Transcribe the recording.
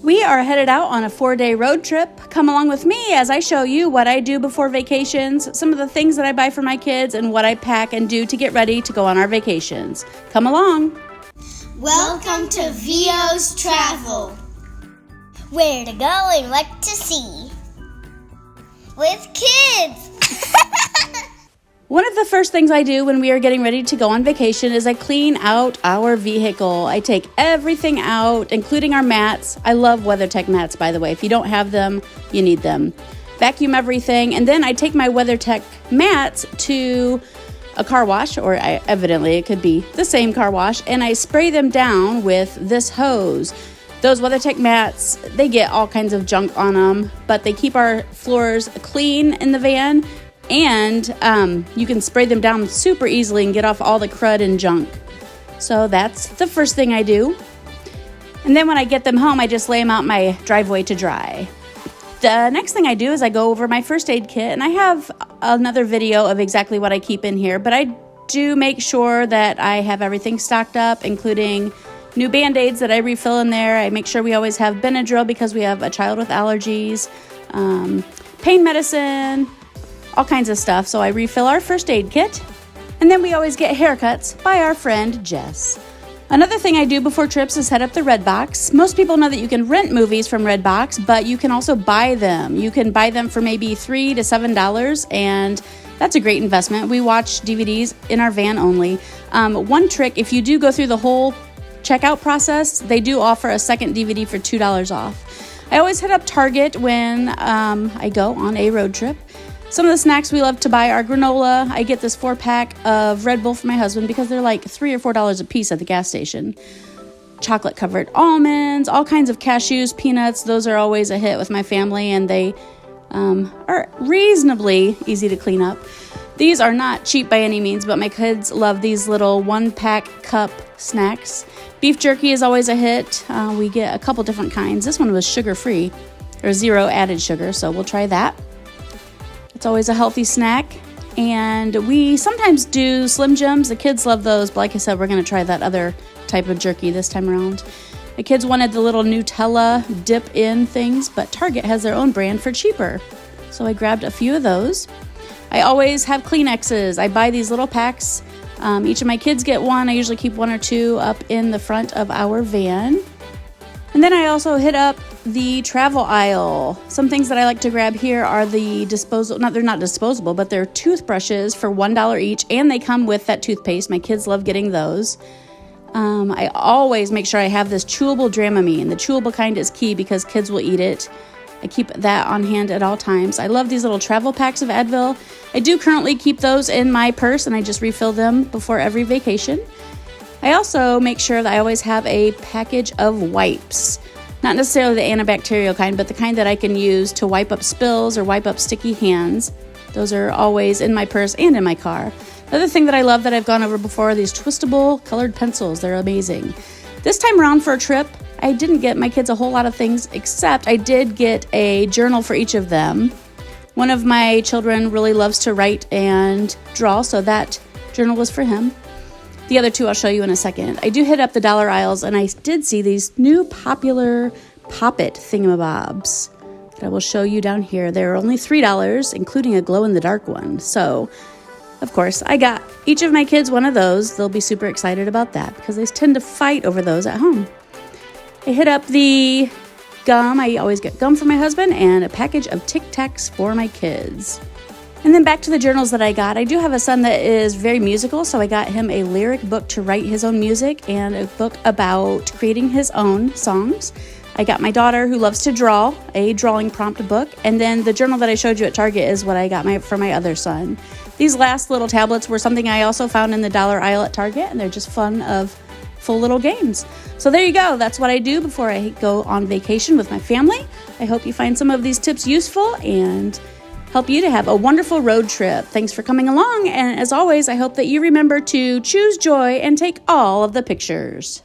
We are headed out on a 4-day road trip. Come along with me as I show you what I do before vacations, some of the things that I buy for my kids, and what I pack and do to get ready to go on our vacations. Come along. Welcome to VO's Travel. Where to go and what to see. With kids. One of the first things I do when we are getting ready to go on vacation is I clean out our vehicle. I take everything out, including our mats. I love WeatherTech mats, by the way. If you don't have them, you need them. Vacuum everything, and then I take my WeatherTech mats to a car wash, or evidently it could be the same car wash, and I spray them down with this hose. Those WeatherTech mats, they get all kinds of junk on them, but they keep our floors clean in the van. And you can spray them down super easily and get off all the crud and junk. So that's the first thing I do. And then when I get them home, I just lay them out in my driveway to dry. The next thing I do is I go over my first aid kit, and I have another video of exactly what I keep in here, but I do make sure that I have everything stocked up, including new Band-Aids that I refill in there. I make sure we always have Benadryl because we have a child with allergies, pain medicine, all kinds of stuff. So I refill our first aid kit, and then we always get haircuts by our friend Jess. Another thing I do before trips is head up the Redbox. Most people know that you can rent movies from Redbox, but you can also buy them. You can buy them for maybe $3 to $7, and that's a great investment. We watch DVDs in our van only. One trick, if you do go through the whole checkout process, they do offer a second DVD for $2 off. I always hit up Target when I go on a road trip. Some of the snacks we love to buy are granola. I get this 4-pack of Red Bull for my husband because they're like $3 or $4 a piece at the gas station. Chocolate covered almonds, all kinds of cashews, peanuts. Those are always a hit with my family, and they are reasonably easy to clean up. These are not cheap by any means, but my kids love these little 1-pack cup snacks. Beef jerky is always a hit. We get a couple different kinds. This one was sugar-free, or 0 added sugar, so we'll try that. It's always a healthy snack. And we sometimes do Slim Jims. The kids love those, but like I said, we're going to try that other type of jerky this time around. The kids wanted the little Nutella dip-in things, but Target has their own brand for cheaper. So I grabbed a few of those. I always have Kleenexes. I buy these little packs. Each of my kids get one. I usually keep 1 or 2 up in the front of our van. And then I also hit up the travel aisle. Some things that I like to grab here are the they're not disposable, but they're toothbrushes for $1 each, and they come with that toothpaste. My kids love getting those. I always make sure I have this chewable Dramamine. The chewable kind is key because kids will eat it. I keep that on hand at all times. I love these little travel packs of Advil. I do currently keep those in my purse, and I just refill them before every vacation. I also make sure that I always have a package of wipes. Not necessarily the antibacterial kind, but the kind that I can use to wipe up spills or wipe up sticky hands. Those are always in my purse and in my car. Another thing that I love that I've gone over before are these twistable colored pencils. They're amazing. This time around for a trip, I didn't get my kids a whole lot of things, except I did get a journal for each of them. One of my children really loves to write and draw, so that journal was for him. The other 2 I'll show you in a second. I do hit up the dollar aisles, and I did see these new popular Pop-It thingamabobs that I will show you down here. They're only $3, including a glow-in-the-dark one. So, of course, I got each of my kids one of those. They'll be super excited about that because they tend to fight over those at home. I hit up the gum. I always get gum for my husband and a package of Tic Tacs for my kids. And then back to the journals that I got. I do have a son that is very musical, so I got him a lyric book to write his own music and a book about creating his own songs. I got my daughter, who loves to draw, a drawing prompt book. And then the journal that I showed you at Target is what I got for my other son. These last little tablets were something I also found in the dollar aisle at Target, and they're just fun of full little games. So there you go. That's what I do before I go on vacation with my family. I hope you find some of these tips useful and help you to have a wonderful road trip. Thanks for coming along, and as always, I hope that you remember to choose joy and take all of the pictures.